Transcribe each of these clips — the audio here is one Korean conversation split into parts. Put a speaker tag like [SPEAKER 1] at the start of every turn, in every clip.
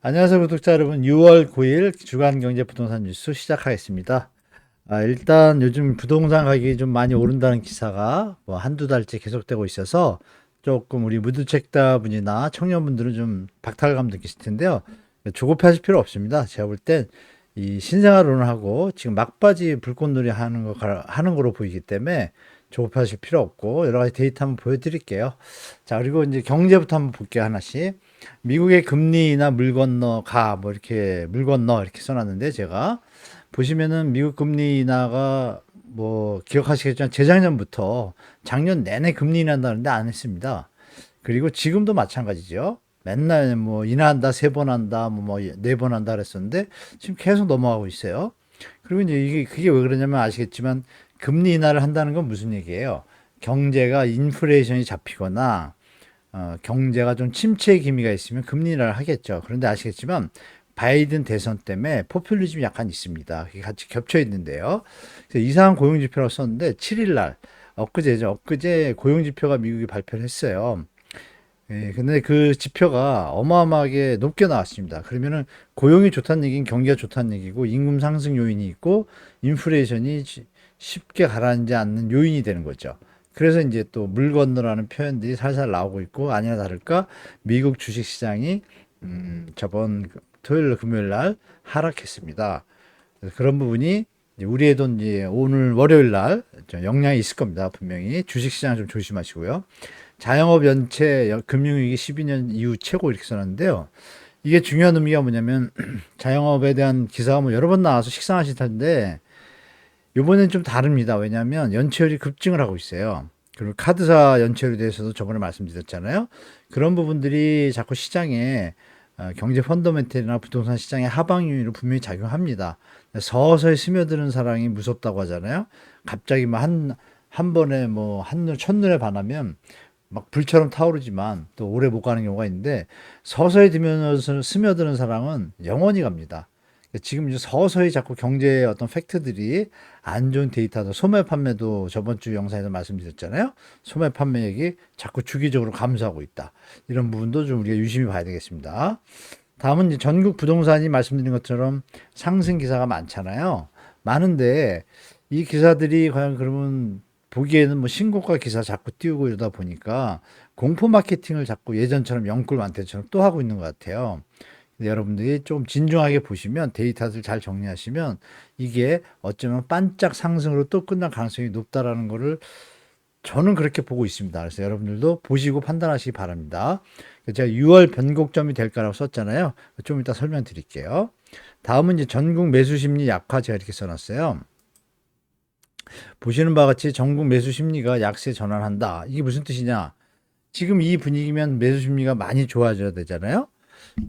[SPEAKER 1] 안녕하세요, 구독자 여러분. 6월 9일 주간 경제 부동산 뉴스 시작하겠습니다. 일단 요즘 부동산 가격이 좀 많이 오른다는 기사가 뭐 한두 달째 계속되고 있어서 조금 우리 무주택자분이나 청년분들은 좀 박탈감 느끼실 텐데요. 조급하실 필요 없습니다. 제가 볼 땐 이 신생아론을 하고 지금 막바지 불꽃놀이 하는 거로 보이기 때문에 조급하실 필요 없고 여러 가지 데이터 한번 보여드릴게요. 자, 그리고 이제 경제부터 한번 볼게요, 하나씩. 미국의 금리나 물 건너 가, 뭐 이렇게 물 건너 이렇게 써놨는데 제가 보시면은 미국 금리 인하가 뭐 기억하시겠지만 재작년부터 작년 내내 금리 인하한다는데 안 했습니다. 그리고 지금도 마찬가지죠. 맨날 뭐 인하한다, 세 번 한다, 뭐 네 번 한다 그랬었는데 지금 계속 넘어가고 있어요. 그리고 이제 이게 그게 왜 그러냐면 아시겠지만 금리 인하를 한다는 건 무슨 얘기예요? 경제가 인플레이션이 잡히거나 경제가 좀 침체 기미가 있으면 금리 인하를 하겠죠. 그런데 아시겠지만 바이든 대선 때문에 포퓰리즘이 약간 있습니다. 그게 같이 겹쳐 있는데요. 그래서 이상한 고용 지표라고 썼는데 7일 날 엊그제죠. 엊그제 고용 지표가 미국이 발표를 했어요. 예, 근데 그 지표가 어마어마하게 높게 나왔습니다. 그러면은 고용이 좋다는 얘기는 경기가 좋다는 얘기고 임금 상승 요인이 있고 인플레이션이 쉽게 가라앉지 않는 요인이 되는 거죠. 그래서 이제 또 물 건너라는 표현들이 살살 나오고 있고 아니나 다를까 미국 주식 시장이 저번 토요일 금요일 날 하락했습니다. 그래서 그런 부분이 이제 우리의 돈 이제 오늘 월요일 날 영향이 있을 겁니다. 분명히 주식 시장 좀 조심하시고요. 자영업 연체 금융위기 12년 이후 최고 이렇게 써놨는데요. 이게 중요한 의미가 뭐냐면 자영업에 대한 기사가 뭐 여러 번 나와서 식상하실 텐데 이번엔 좀 다릅니다. 왜냐하면 연체율이 급증을 하고 있어요. 그리고 카드사 연체율에 대해서도 저번에 말씀드렸잖아요. 그런 부분들이 자꾸 시장에 경제 펀더멘털이나 부동산 시장의 하방 요인으로 분명히 작용합니다. 서서히 스며드는 사랑이 무섭다고 하잖아요. 갑자기 한 번에 뭐 첫눈에 반하면 막 불처럼 타오르지만 또 오래 못 가는 경우가 있는데 서서히 들면서 스며드는 사랑은 영원히 갑니다. 지금 이제 서서히 자꾸 경제의 어떤 팩트들이 안 좋은 데이터도 소매 판매도 저번 주 영상에서 말씀드렸잖아요. 소매 판매액이 자꾸 주기적으로 감소하고 있다. 이런 부분도 좀 우리가 유심히 봐야 되겠습니다. 다음은 이제 전국 부동산이 말씀드린 것처럼 상승 기사가 많잖아요. 많은데 이 기사들이 과연 그러면 보기에는 뭐 신고가 기사 자꾸 띄우고 이러다 보니까 공포 마케팅을 자꾸 예전처럼 영끌 완태처럼 또 하고 있는 것 같아요. 여러분들이 좀 진중하게 보시면 데이터를 잘 정리하시면 이게 어쩌면 반짝 상승으로 또 끝날 가능성이 높다라는 거를 저는 그렇게 보고 있습니다. 그래서 여러분들도 보시고 판단하시기 바랍니다. 제가 6월 변곡점이 될까라고 썼잖아요. 좀 이따 설명드릴게요. 다음은 이제 전국 매수 심리 약화 제가 이렇게 써놨어요. 보시는 바와 같이 전국 매수 심리가 약세 전환한다. 이게 무슨 뜻이냐? 지금 이 분위기면 매수 심리가 많이 좋아져야 되잖아요.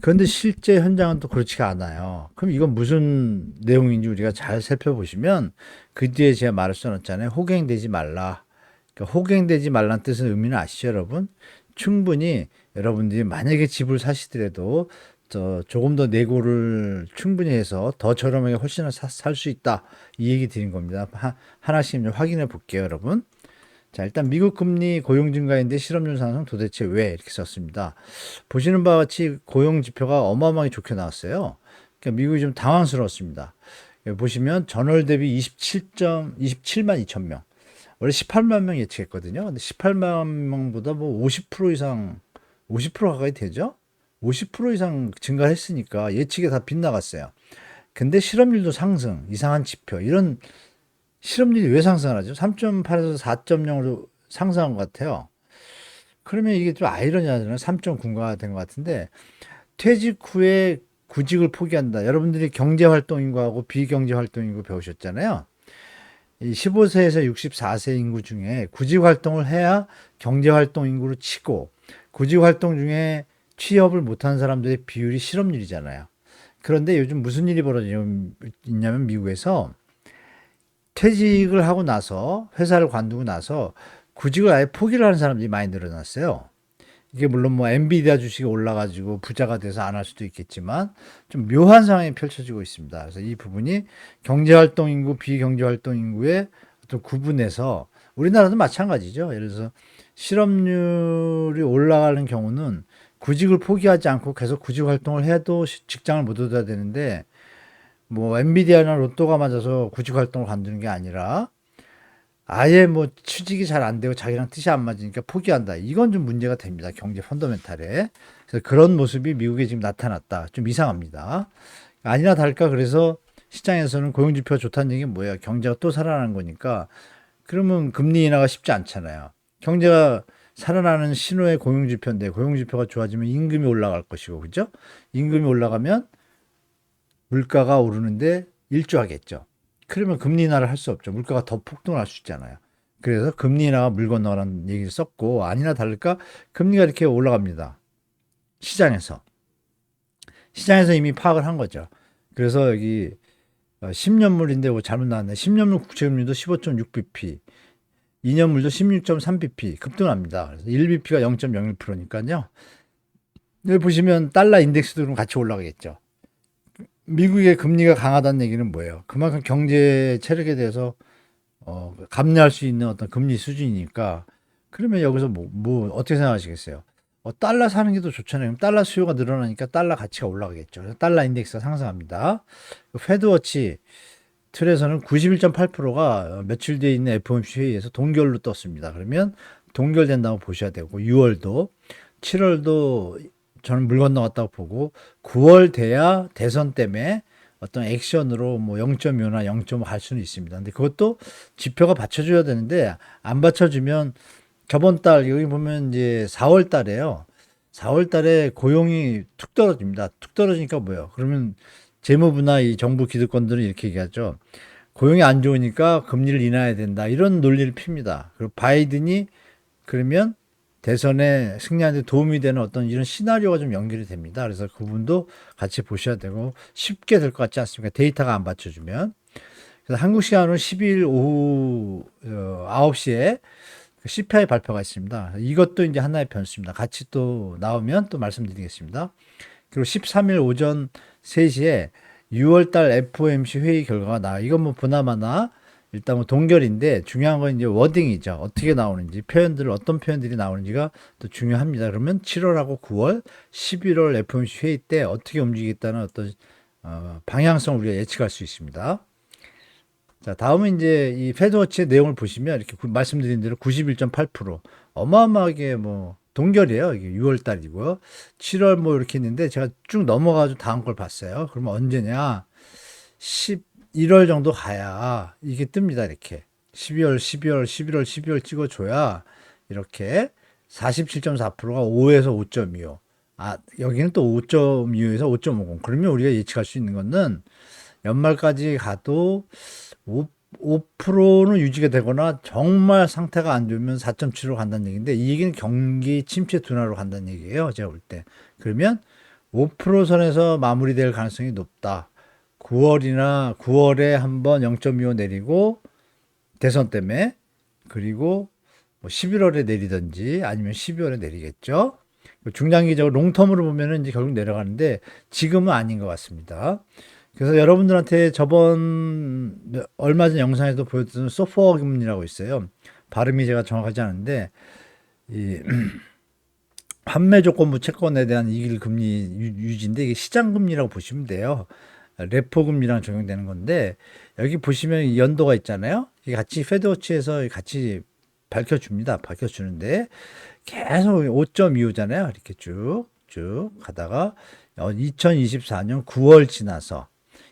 [SPEAKER 1] 그런데 실제 현장은 또 그렇지가 않아요. 그럼 이건 무슨 내용인지 우리가 잘 살펴보시면 그 뒤에 제가 말을 써놨잖아요. 호갱되지 말라. 그러니까 호갱되지 말라는 뜻은 의미는 아시죠, 여러분? 충분히 여러분들이 만약에 집을 사시더라도 조금 더 내고를 충분히 해서 더 저렴하게 훨씬 살 수 있다. 이 얘기 드린 겁니다. 하나씩 확인해 볼게요, 여러분. 자, 일단 미국 금리 고용 증가인데 실업률 상승 도대체 왜 이렇게 썼습니다. 보시는 바와 같이 고용 지표가 어마어마하게 좋게 나왔어요. 그러니까 미국이 좀 당황스러웠습니다. 여기 보시면 전월 대비 27만 2천 명. 원래 18만 명 예측했거든요. 근데 18만 명보다 뭐 50% 이상, 50% 가까이 되죠? 50% 이상 증가했으니까 예측에 다 빗나갔어요. 근데 실업률도 상승, 이상한 지표, 이런 실업률이 왜 상승하죠? 3.8에서 4.0으로 상승한 것 같아요. 그러면 이게 좀 아이러니하잖아요. 3.9가 된 것 같은데 퇴직 후에 구직을 포기한다. 여러분들이 경제활동인구하고 비경제활동인구 배우셨잖아요. 이 15세에서 64세 인구 중에 구직활동을 해야 경제활동 인구로 치고 구직활동 중에 취업을 못한 사람들의 비율이 실업률이잖아요. 그런데 요즘 무슨 일이 벌어지고 있냐면 미국에서 퇴직을 하고 나서 회사를 관두고 나서 구직을 아예 포기를 하는 사람들이 많이 늘어났어요. 이게 물론 뭐 엔비디아 주식이 올라가지고 부자가 돼서 안 할 수도 있겠지만 좀 묘한 상황이 펼쳐지고 있습니다. 그래서 이 부분이 경제활동 인구, 비경제활동 인구의 어떤 구분에서 우리나라도 마찬가지죠. 예를 들어서 실업률이 올라가는 경우는 구직을 포기하지 않고 계속 구직 활동을 해도 직장을 못 얻어야 되는데 뭐 엔비디아나 로또가 맞아서 구직 활동을 관두는 게 아니라 아예 뭐 취직이 잘 안 되고 자기랑 뜻이 안 맞으니까 포기한다. 이건 좀 문제가 됩니다. 경제 펀더멘탈에. 그래서 그런 모습이 미국에 지금 나타났다. 좀 이상합니다. 아니나 다를까 그래서 시장에서는 고용지표가 좋다는 얘기는 뭐예요? 경제가 또 살아나는 거니까 그러면 금리 인하가 쉽지 않잖아요. 경제가 살아나는 신호의 고용지표인데 고용지표가 좋아지면 임금이 올라갈 것이고 그죠? 임금이 올라가면 물가가 오르는데 일조하겠죠. 그러면 금리 인하를 할 수 없죠. 물가가 더 폭등할 수 있잖아요. 그래서 금리 인하가 물 건너라는 얘기를 썼고 아니나 다를까 금리가 이렇게 올라갑니다. 시장에서. 시장에서 이미 파악을 한 거죠. 그래서 여기 10년물인데 뭐 잘못 나왔네. 10년물 국채금리도 15.6bp, 2년물도 16.3bp 급등합니다. 그래서 1bp가 0.01%니까요. 여기 보시면 달러 인덱스도 그럼 같이 올라가겠죠. 미국의 금리가 강하다는 얘기는 뭐예요? 그만큼 경제 체력에 대해서 감내할 수 있는 어떤 금리 수준이니까 그러면 여기서 뭐 어떻게 생각하시겠어요? 달러 사는 게 더 좋잖아요. 그럼 달러 수요가 늘어나니까 달러 가치가 올라가겠죠. 그래서 달러 인덱스가 상승합니다. 페드워치 틀에서는 91.8%가 며칠 뒤에 있는 FOMC 회의에서 동결로 떴습니다. 그러면 동결된다고 보셔야 되고 6월도 7월도 저는 물 건너갔다고 보고 9월 돼야 대선 때문에 어떤 액션으로 뭐 0.5나 0.5 할 수는 있습니다. 근데 그것도 지표가 받쳐줘야 되는데 안 받쳐주면 저번 달 여기 보면 이제 4월 달에요. 4월 달에 고용이 툭 떨어집니다. 툭 떨어지니까 뭐예요? 그러면 재무부나 이 정부 기득권들은 이렇게 얘기하죠. 고용이 안 좋으니까 금리를 인하해야 된다. 이런 논리를 핍니다. 그리고 바이든이 그러면 대선에 승리하는 데 도움이 되는 어떤 이런 시나리오가 좀 연결이 됩니다. 그래서 그분도 같이 보셔야 되고 쉽게 될 것 같지 않습니까? 데이터가 안 받쳐주면. 그래서 한국 시간으로 12일 오후 9시에 CPI 발표가 있습니다. 이것도 이제 하나의 변수입니다. 같이 또 나오면 또 말씀드리겠습니다. 그리고 13일 오전 3시에 6월달 FOMC 회의 결과가 나와. 이건 뭐 보나마나 일단 뭐 동결인데 중요한 건 이제 워딩이죠. 어떻게 나오는지 어떤 표현들이 나오는지가 또 중요합니다. 그러면 7월하고 9월, 11월 FOMC 회의 때 어떻게 움직이겠다는 어떤 방향성을 우리가 예측할 수 있습니다. 자, 다음은 이제 이 페드워치의 내용을 보시면 이렇게 말씀드린 대로 91.8% 어마어마하게 뭐 동결이에요. 이게 6월 달이고요. 7월 뭐 이렇게 있는데 제가 쭉 넘어가지고 다음 걸 봤어요. 그러면 언제냐? 11월 정도 가야 이게 뜹니다. 이렇게 12월, 12월, 11월, 12월 찍어줘야 이렇게 47.4%가 5에서 5.25. 여기는 또 5.25에서 5.50. 그러면 우리가 예측할 수 있는 거는 연말까지 가도 5%는 유지가 되거나 정말 상태가 안 좋으면 4.7로 간다는 얘기인데 이 얘기는 경기 침체 둔화로 간다는 얘기예요. 제가 볼 때. 그러면 5% 선에서 마무리될 가능성이 높다. 9월에 한번 0.25 내리고 대선 때문에 그리고 뭐 11월에 내리든지 아니면 12월에 내리겠죠. 중장기적으로 롱텀으로 보면은 이제 결국 내려가는데 지금은 아닌 것 같습니다. 그래서 여러분들한테 저번 얼마 전 영상에도 보여드린 소포 금리라고 있어요. 발음이 제가 정확하지 않은데 이 판매 조건부 채권에 대한 이익 금리 유지인데 이게 시장 금리라고 보시면 돼요. 레포 금리랑 적용되는 건데 여기 보시면 연도가 있잖아요. 이게 같이 페드워치에서 같이 밝혀줍니다. 밝혀주는데 계속 5.25잖아요. 이렇게 쭉 가다가 2024년 9월 지나서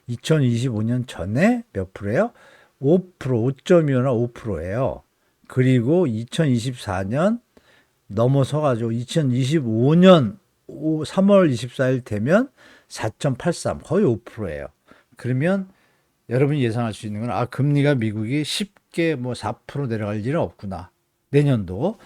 [SPEAKER 1] 2025년 전에 몇 프로예요? 5%, 5.25나 5%예요. 그리고 2024년 넘어서가지고 2025년 3월 24일 되면 4.83, 거의 5%예요. 그러면 여러분이 예상할 수 있는 건, 금리가 미국이 쉽게 뭐 4% 내려갈 일은 없구나. 내년도.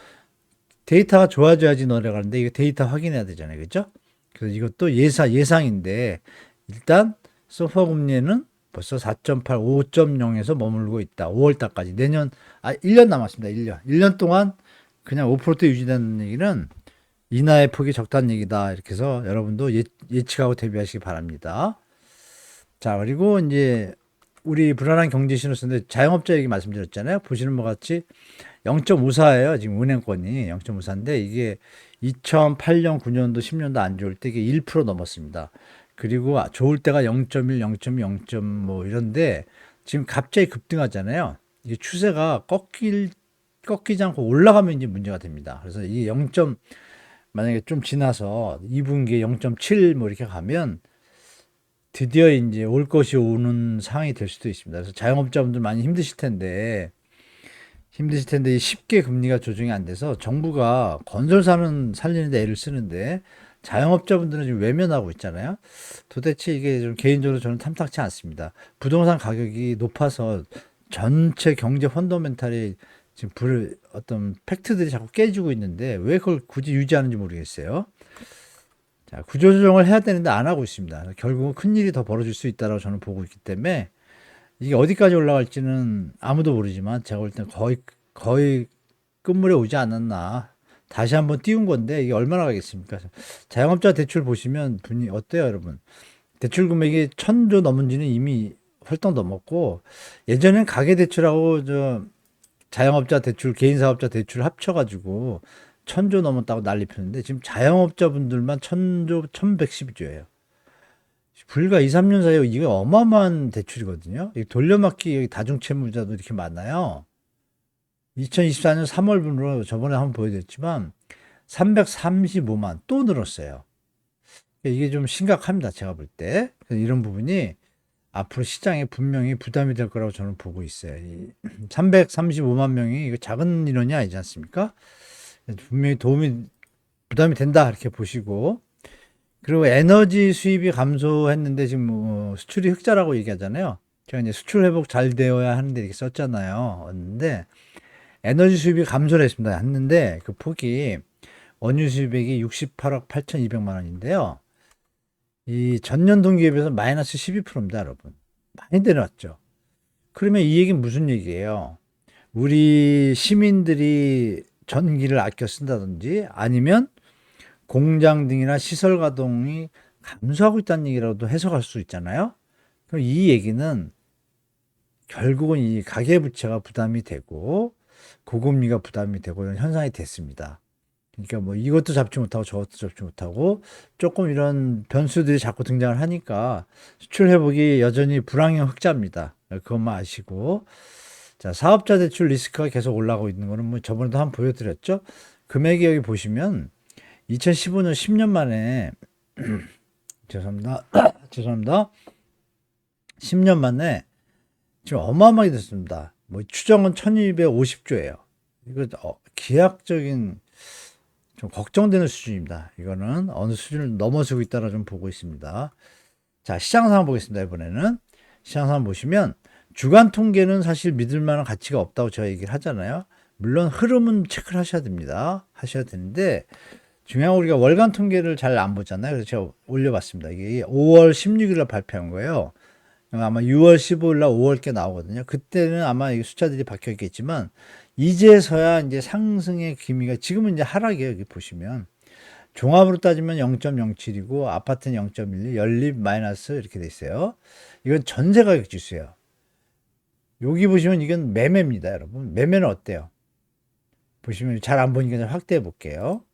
[SPEAKER 1] 데이터가 좋아져야지 내려가는데, 이거 데이터 확인해야 되잖아요. 그죠? 그래서 이것도 예상인데, 일단, 소파 금리는 벌써 4.8, 5.0에서 머물고 있다. 5월 달까지. 1년 남았습니다. 1년. 1년 동안 그냥 5%대 유지되는 얘기는 인하의 폭이 적다는 얘기다. 이렇게 해서 여러분도 예측하고 대비하시기 바랍니다. 자, 그리고 이제 우리 불안한 경제 신호수인데 자영업자 얘기 말씀드렸잖아요. 보시는 것 같이 0.54예요. 지금 은행권이 0.54인데 이게 2008년, 9년도, 10년도 안 좋을 때 이게 1% 넘었습니다. 그리고 좋을 때가 0.1, 0.2, 0. 뭐 이런데 지금 갑자기 급등하잖아요. 이게 추세가 꺾이지 않고 올라가면 이제 문제가 됩니다. 그래서 이 0. 만약에 좀 지나서 2분기에 0.7 뭐 이렇게 가면 드디어 이제 올 것이 오는 상황이 될 수도 있습니다. 그래서 자영업자분들 많이 힘드실 텐데 쉽게 금리가 조정이 안 돼서 정부가 건설사는 살리는데 애를 쓰는데 자영업자분들은 지금 외면하고 있잖아요. 도대체 이게 좀 개인적으로 저는 탐탁치 않습니다. 부동산 가격이 높아서 전체 경제 펀더멘탈이 지금 어떤 팩트들이 자꾸 깨지고 있는데 왜 그걸 굳이 유지하는지 모르겠어요. 자, 구조조정을 해야 되는데 안 하고 있습니다. 결국은 큰일이 더 벌어질 수 있다고 저는 보고 있기 때문에 이게 어디까지 올라갈지는 아무도 모르지만 제가 볼 때는 거의 끝물에 오지 않았나. 다시 한번 띄운 건데 이게 얼마나 가겠습니까? 자영업자 대출 보시면 분이 어때요, 여러분? 대출 금액이 1,000조 넘은 지는 이미 헐떡 넘었고 예전엔 가계대출하고 자영업자 대출, 개인사업자 대출 합쳐가지고 1,000조 넘었다고 난리 폈는데 지금 자영업자분들만 1,000조, 1,112조예요. 불과 2, 3년 사이에 이게 어마어마한 대출이거든요. 돌려막기 여기 다중채무자도 이렇게 많아요. 2024년 3월분으로 저번에 한번 보여드렸지만 335만 또 늘었어요. 이게 좀 심각합니다. 제가 볼 때. 이런 부분이 앞으로 시장에 분명히 부담이 될 거라고 저는 보고 있어요. 335만 명이 이거 작은 인원이 아니지 않습니까? 분명히 부담이 된다 이렇게 보시고 그리고 에너지 수입이 감소했는데 지금 수출이 흑자라고 얘기하잖아요. 제가 이제 수출 회복 잘 되어야 하는데 이렇게 썼잖아요. 근데 에너지 수입이 감소를 했습니다. 했는데 그 폭이 원유 수입액이 68억 8,200만 원인데요. 이 전년 동기에 비해서 마이너스 12%입니다, 여러분. 많이 내려왔죠. 그러면 이 얘기는 무슨 얘기예요? 우리 시민들이 전기를 아껴 쓴다든지 아니면 공장 등이나 시설 가동이 감소하고 있다는 얘기라도 해석할 수 있잖아요. 그럼 이 얘기는 결국은 이 가계부채가 부담이 되고 고금리가 부담이 되고 이런 현상이 됐습니다. 그러니까 뭐 이것도 잡지 못하고 저것도 잡지 못하고 조금 이런 변수들이 자꾸 등장을 하니까 수출 회복이 여전히 불황형 흑자입니다. 그것만 아시고 자, 사업자 대출 리스크가 계속 올라가고 있는 거는 뭐 저번에도 한번 보여드렸죠. 금액이 여기 보시면 2015년 10년 만에 죄송합니다. 죄송합니다. 10년 만에 지금 어마어마하게 됐습니다. 뭐 추정은 1250조예요. 이거 기하학적인 좀 걱정되는 수준입니다. 이거는 어느 수준을 넘어서고 있다라 좀 보고 있습니다. 자, 시장 상황 보겠습니다. 이번에는 시장 상황 보시면 주간 통계는 사실 믿을 만한 가치가 없다고 제가 얘기를 하잖아요. 물론 흐름은 체크를 하셔야 됩니다. 하셔야 되는데 중요한 우리가 월간 통계를 잘 안 보잖아요. 그래서 제가 올려봤습니다. 이게 5월 16일에 발표한 거예요. 아마 6월 15일 날 5월께 나오거든요. 그때는 아마 이 숫자들이 바뀌어 있겠지만 이제서야 이제 상승의 기미가 지금은 이제 하락이에요. 여기 보시면 종합으로 따지면 0.07이고 아파트는 0.12, 연립 마이너스 이렇게 돼 있어요. 이건 전세 가격 지수예요. 여기 보시면 이건 매매입니다, 여러분. 매매는 어때요? 보시면 잘 안 보니까 확대해 볼게요.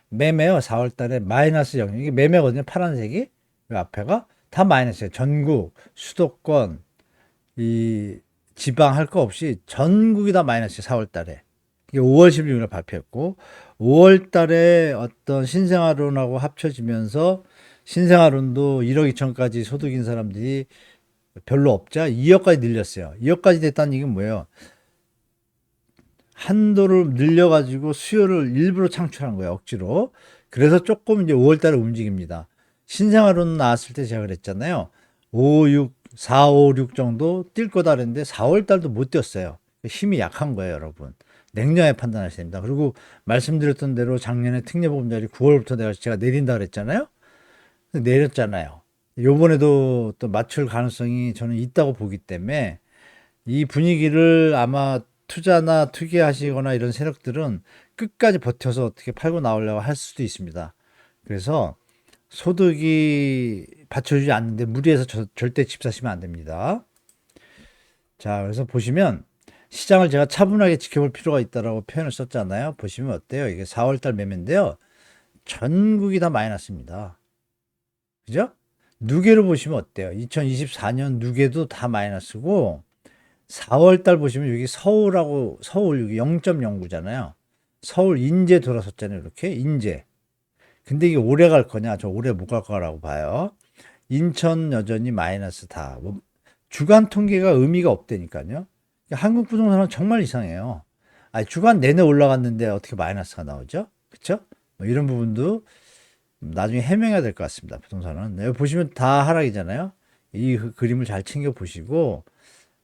[SPEAKER 1] 매매요. 4월 달에 마이너스 0. 이게 매매거든요. 파란색이. 이 앞에가 다 마이너스예요. 전국, 수도권, 이 지방 할 거 없이 전국이 다 마이너스예요. 4월 달에. 이게 5월 16일에 발표했고 5월 달에 어떤 신생아론하고 합쳐지면서 신생아론도 1억 2천까지 소득인 사람들이 별로 없자 2억까지 늘렸어요. 2억까지 됐다는 얘기는 뭐예요? 한도를 늘려가지고 수요를 일부러 창출한 거예요. 억지로. 그래서 조금 이제 5월 달에 움직입니다. 신생아론 나왔을 때 제가 그랬잖아요. 5, 6, 4, 5, 6 정도 뛸 거다 그랬는데 4월 달도 못 뛰었어요. 힘이 약한 거예요, 여러분. 냉정하게 판단하셔야 됩니다. 그리고 말씀드렸던 대로 작년에 특례보험자리 9월부터 제가 내린다 그랬잖아요. 내렸잖아요. 요번에도 또 맞출 가능성이 저는 있다고 보기 때문에 이 분위기를 아마 투자나 투기하시거나 이런 세력들은 끝까지 버텨서 어떻게 팔고 나오려고 할 수도 있습니다. 그래서 소득이 받쳐주지 않는데 무리해서 절대 집 사시면 안 됩니다. 자, 그래서 보시면 시장을 제가 차분하게 지켜볼 필요가 있다라고 표현을 썼잖아요. 보시면 어때요? 이게 4월달 매매인데요. 전국이 다 마이너스입니다. 그죠? 누계로 보시면 어때요? 2024년 누계도 다 마이너스고 4월달 보시면 여기 서울하고 서울 여기 0.09잖아요. 서울 인제 돌아섰잖아요. 이렇게 인제. 근데 이게 오래 갈 거냐? 저 오래 못 갈 거라고 봐요. 인천 여전히 마이너스 다. 뭐 주간 통계가 의미가 없다니까요. 한국 부동산은 정말 이상해요. 아니, 주간 내내 올라갔는데 어떻게 마이너스가 나오죠? 그쵸? 뭐 이런 부분도 나중에 해명해야 될 것 같습니다. 부동산은. 여기 보시면 다 하락이잖아요. 이 그림을 잘 챙겨 보시고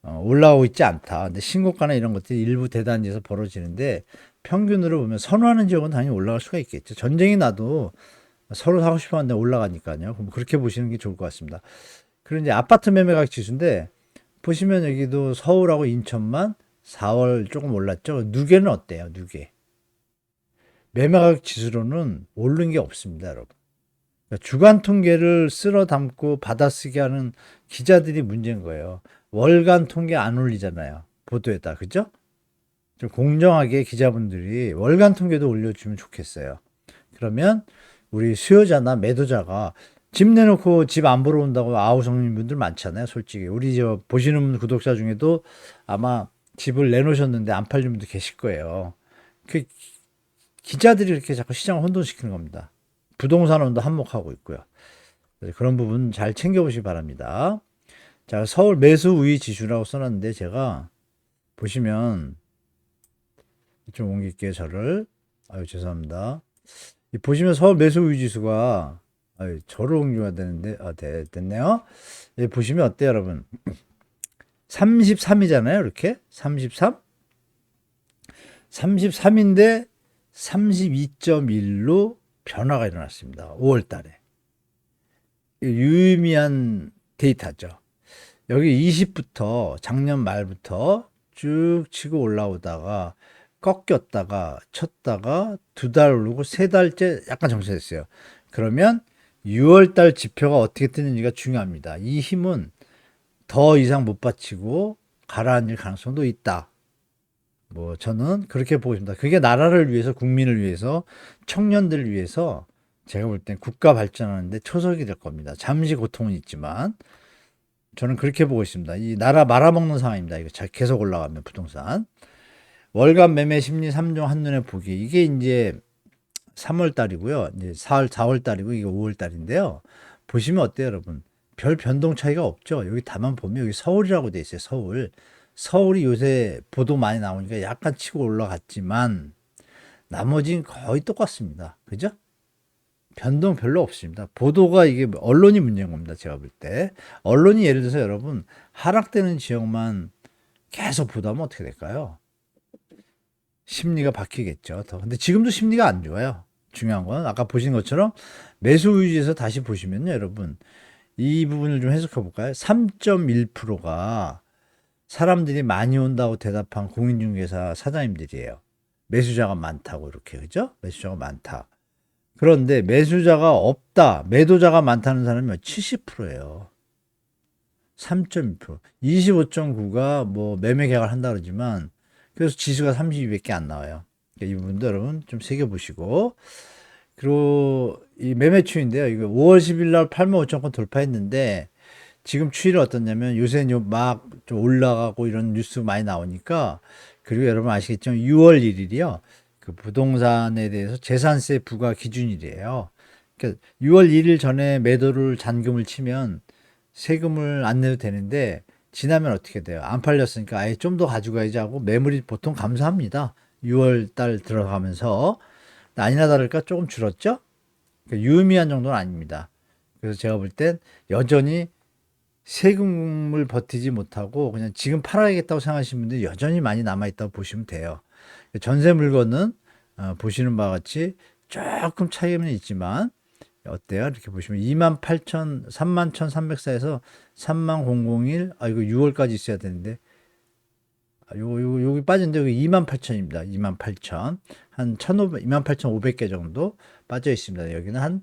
[SPEAKER 1] 올라오고 있지 않다. 근데 신고가나 이런 것들이 일부 대단지에서 벌어지는데 평균으로 보면 선호하는 지역은 당연히 올라갈 수가 있겠죠. 전쟁이 나도 서로 사고 싶어 하는데 올라가니까요. 그럼 그렇게 보시는 게 좋을 것 같습니다. 그리고 이제 아파트 매매가격 지수인데 보시면 여기도 서울하고 인천만 4월 조금 올랐죠. 누계는 어때요? 누계. 매매가격 지수로는 오른 게 없습니다, 여러분. 그러니까 주간 통계를 쓸어 담고 받아쓰게 하는 기자들이 문제인 거예요. 월간 통계 안 올리잖아요. 보도에다. 그죠? 좀 공정하게 기자분들이 월간 통계도 올려주면 좋겠어요. 그러면 우리 수요자나 매도자가 집 내놓고 집 안 보러 온다고 아우성님 분들 많잖아요. 솔직히. 우리 저 보시는 구독자 중에도 아마 집을 내놓으셨는데 안 팔린 분도 계실 거예요. 그 기자들이 이렇게 자꾸 시장을 혼돈시키는 겁니다. 부동산원도 한몫하고 있고요. 그래서 그런 부분 잘 챙겨보시기 바랍니다. 자, 서울 매수 우위 지수라고 써놨는데 제가 보시면 좀 옮길게요, 저를. 아유, 죄송합니다. 보시면 서울 매수 우위 지수가 아유, 저를 옮겨야 되는데 됐네요. 보시면 어때요, 여러분? 33이잖아요, 이렇게. 33? 33인데 32.1로 변화가 일어났습니다. 5월 달에. 유의미한 데이터죠. 여기 20부터 작년 말부터 쭉 치고 올라오다가 꺾였다가 쳤다가 2달 오르고 3달째 약간 정체됐어요. 그러면 6월 달 지표가 어떻게 뜨는지가 중요합니다. 이 힘은 더 이상 못 받치고 가라앉을 가능성도 있다. 뭐 저는 그렇게 보고 있습니다. 그게 나라를 위해서, 국민을 위해서, 청년들을 위해서 제가 볼 땐 국가 발전하는데 초석이 될 겁니다. 잠시 고통은 있지만 저는 그렇게 보고 있습니다. 이 나라 말아먹는 상황입니다. 이거 계속 올라가면 부동산. 월간 매매 심리 3종 한눈에 보기. 이게 이제 3월 달이고요. 이제 4월 달이고 이게 5월 달인데요. 보시면 어때요, 여러분? 별 변동 차이가 없죠. 여기 다만 보면 여기 서울이라고 돼 있어요. 서울. 서울이 요새 보도 많이 나오니까 약간 치고 올라갔지만 나머지는 거의 똑같습니다. 그죠? 변동 별로 없습니다. 보도가 이게 언론이 문제인 겁니다. 제가 볼 때. 언론이 예를 들어서 여러분 하락되는 지역만 계속 보도하면 어떻게 될까요? 심리가 바뀌겠죠. 근데 지금도 심리가 안 좋아요. 중요한 건 아까 보신 것처럼 매수 위주에서 다시 보시면요, 여러분. 이 부분을 좀 해석해 볼까요? 3.1%가 사람들이 많이 온다고 대답한 공인중개사 사장님들이에요. 매수자가 많다고 이렇게 그죠? 매수자가 많다. 그런데 매수자가 없다, 매도자가 많다는 사람이 70%예요. 3.1%. 25.9가 뭐 매매 계약을 한다 그러지만 그래서 지수가 32밖에 안 나와요. 그러니까 이 부분도 여러분 좀 새겨보시고. 그리고 이 매매 추이인데요. 이거 5월 10일 날 8만 5천 건 돌파했는데 지금 추이를 어떻냐면 요새는 막 좀 올라가고 이런 뉴스 많이 나오니까. 그리고 여러분 아시겠지만 6월 1일이요. 그 부동산에 대해서 재산세 부과 기준일이에요. 그러니까 6월 1일 전에 매도를 잔금을 치면 세금을 안 내도 되는데 지나면 어떻게 돼요? 안 팔렸으니까 아예 좀 더 가져가야지 하고 매물이 보통 감소합니다. 6월 달 들어가면서. 아니나 다를까 조금 줄었죠? 그러니까 유의미한 정도는 아닙니다. 그래서 제가 볼 땐 여전히 세금을 버티지 못하고 그냥 지금 팔아야겠다고 생각하시는 분들이 여전히 많이 남아있다고 보시면 돼요. 전세 물건은 보시는 바와 같이 조금 차이는 있지만 어때요? 이렇게 보시면 28,000, 31,304에서 30,001, 이거 6월까지 있어야 되는데 여기 빠진데 여기 28,000입니다. 28,000. 한 1,500, 28,500개 정도 빠져 있습니다. 여기는 한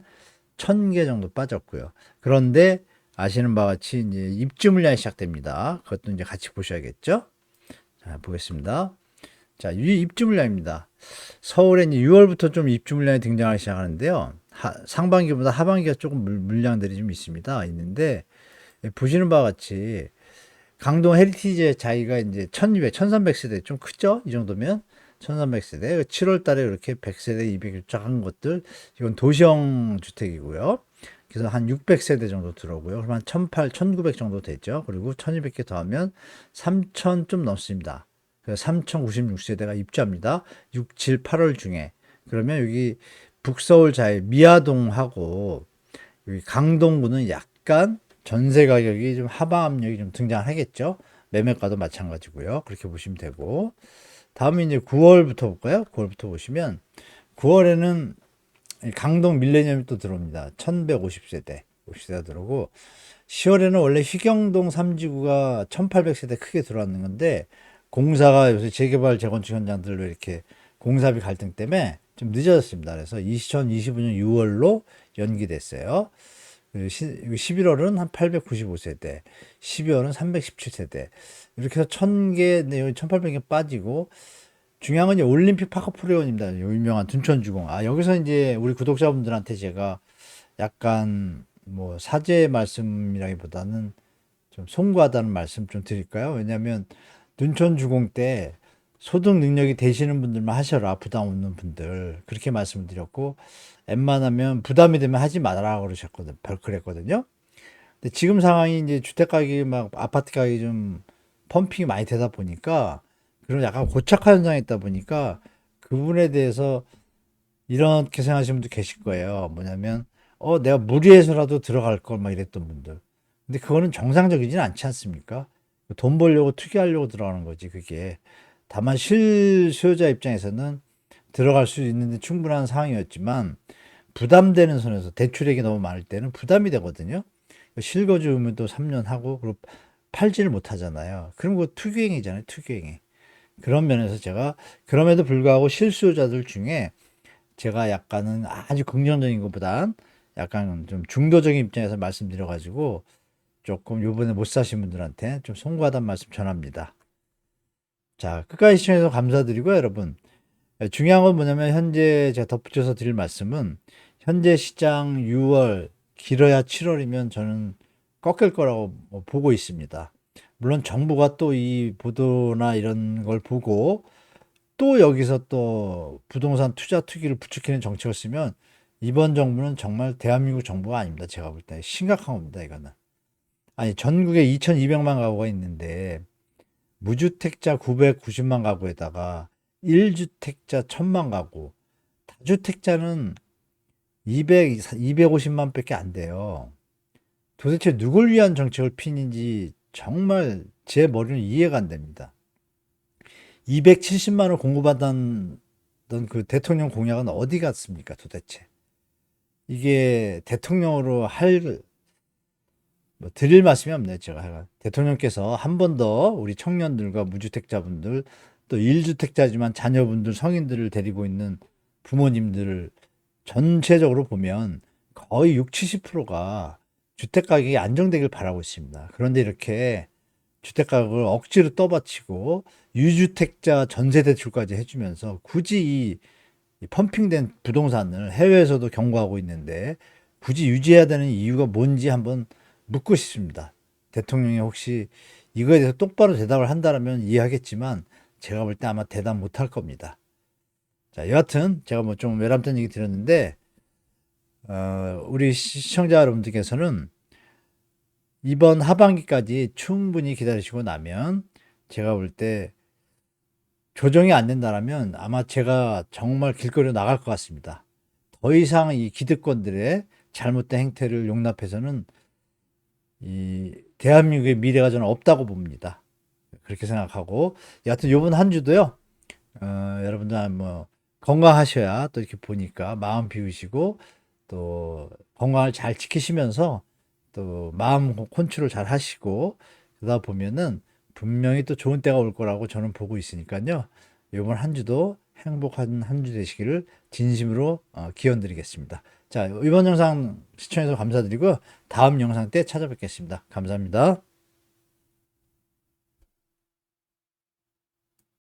[SPEAKER 1] 1,000개 정도 빠졌고요. 그런데 아시는 바와 같이 이제 입주 물량이 시작됩니다. 그것도 이제 같이 보셔야겠죠? 보겠습니다. 자, 입주 물량입니다. 서울에 이제 6월부터 좀 입주 물량이 등장하기 시작하는데요. 상반기보다 하반기가 조금 물량들이 좀 있는데, 보시는 바와 같이 강동 헤리티지 자기가 이제 1200, 1300세대 좀 크죠? 이 정도면 1300세대. 7월 달에 이렇게 100세대, 200 쫙한 것들, 이건 도시형 주택이고요. 그래서 한 600세대 정도 들어오고요. 그럼 한 1800, 1900 정도 되죠. 그리고 1200개 더하면 3000 좀 넘습니다. 그래서 3096세대가 입주합니다. 6, 7, 8월 중에. 그러면 여기 북서울 자의 미아동하고 여기 강동구는 약간 전세 가격이 좀 하방 압력이 좀 등장하겠죠. 매매가도 마찬가지고요. 그렇게 보시면 되고. 다음에 이제 9월부터 볼까요? 9월부터 보시면 9월에는 강동 밀레니엄이 또 들어옵니다. 1150세대. 50세대가 들어오고 10월에는 원래 휘경동 3지구가 1800세대 크게 들어왔는 건데 공사가 요새 재개발 재건축 현장들로 이렇게 공사비 갈등 때문에 좀 늦어졌습니다. 그래서 2025년 6월로 연기됐어요. 11월은 한 895세대, 12월은 317세대. 이렇게 해서 1000개, 여기 1800개 빠지고, 중요한 건 이제 올림픽 파크 프레온입니다. 유명한 둔천주공. 여기서 이제 우리 구독자분들한테 제가 약간 뭐 사죄의 말씀이라기보다는 좀 송구하다는 말씀 좀 드릴까요? 왜냐하면 둔천주공 때 소득 능력이 되시는 분들만 하셔라. 부담 없는 분들. 그렇게 말씀을 드렸고, 웬만하면 부담이 되면 하지 말아라 그랬거든요. 근데 지금 상황이 이제 주택 가격이 막 아파트 가격이 좀 펌핑이 많이 되다 보니까 그런 약간 고착화 현상이 있다 보니까 그분에 대해서 이렇게 생각하시는 분도 계실 거예요. 뭐냐면, 내가 무리해서라도 들어갈 걸 막 이랬던 분들. 근데 그거는 정상적이진 않지 않습니까? 돈 벌려고 투기하려고 들어가는 거지, 그게. 다만 실수요자 입장에서는 들어갈 수 있는데 충분한 상황이었지만 부담되는 선에서 대출액이 너무 많을 때는 부담이 되거든요. 실거주면 또 3년 하고 그리고 팔지를 못하잖아요. 그럼 그거 투기행위잖아요, 투기행위. 그런 면에서 제가 그럼에도 불구하고 실수요자들 중에 제가 약간은 아주 긍정적인 것보단 약간 좀 중도적인 입장에서 말씀드려가지고 조금 요번에 못 사신 분들한테 좀 송구하다는 말씀 전합니다. 자, 끝까지 시청해주셔서 감사드리고요, 여러분. 중요한 건 뭐냐면 현재 제가 덧붙여서 드릴 말씀은 현재 시장 6월 길어야 7월이면 저는 꺾일 거라고 보고 있습니다. 물론 정부가 또 이 보도나 이런 걸 보고 또 여기서 또 부동산 투자 투기를 부추기는 정책을 쓰면 이번 정부는 정말 대한민국 정부가 아닙니다. 제가 볼 때 심각한 겁니다. 이거는. 아니 전국에 2200만 가구가 있는데 무주택자 990만 가구에다가 1주택자 1000만 가구, 다주택자는 250만 밖에 안 돼요. 도대체 누굴 위한 정책을 피는지 정말 제 머리는 이해가 안 됩니다. 270만 원 공급받던 그 대통령 공약은 어디 갔습니까, 도대체? 이게 대통령으로 드릴 말씀이 없네요, 제가. 대통령께서 한 번 더 우리 청년들과 무주택자분들, 또 1주택자지만 자녀분들, 성인들을 데리고 있는 부모님들을 전체적으로 보면 거의 6, 70%가 주택 가격이 안정되길 바라고 있습니다. 그런데 이렇게 주택 가격을 억지로 떠받치고 유주택자 전세 대출까지 해주면서 굳이 이 펌핑된 부동산을 해외에서도 경고하고 있는데 굳이 유지해야 되는 이유가 뭔지 한번 묻고 싶습니다. 대통령이 혹시 이거에 대해서 똑바로 대답을 한다면 이해하겠지만 제가 볼 때 아마 대답 못할 겁니다. 자, 여하튼 제가 뭐 좀 외람된 얘기 드렸는데 우리 시청자 여러분들께서는 이번 하반기까지 충분히 기다리시고 나면 제가 볼 때 조정이 안 된다면 아마 제가 정말 길거리로 나갈 것 같습니다. 더 이상 이 기득권들의 잘못된 행태를 용납해서는 이 대한민국의 미래가 저는 없다고 봅니다. 그렇게 생각하고 여하튼 이번 한 주도요. 여러분들 뭐 건강하셔야 또 이렇게 보니까 마음 비우시고 또 건강을 잘 지키시면서 또 마음 컨트롤 잘 하시고 그러다 보면은 분명히 또 좋은 때가 올 거라고 저는 보고 있으니까요. 이번 한 주도 행복한 한 주 되시기를 진심으로 기원드리겠습니다. 자, 이번 영상 시청해주셔서 감사드리고 다음 영상 때 찾아뵙겠습니다. 감사합니다.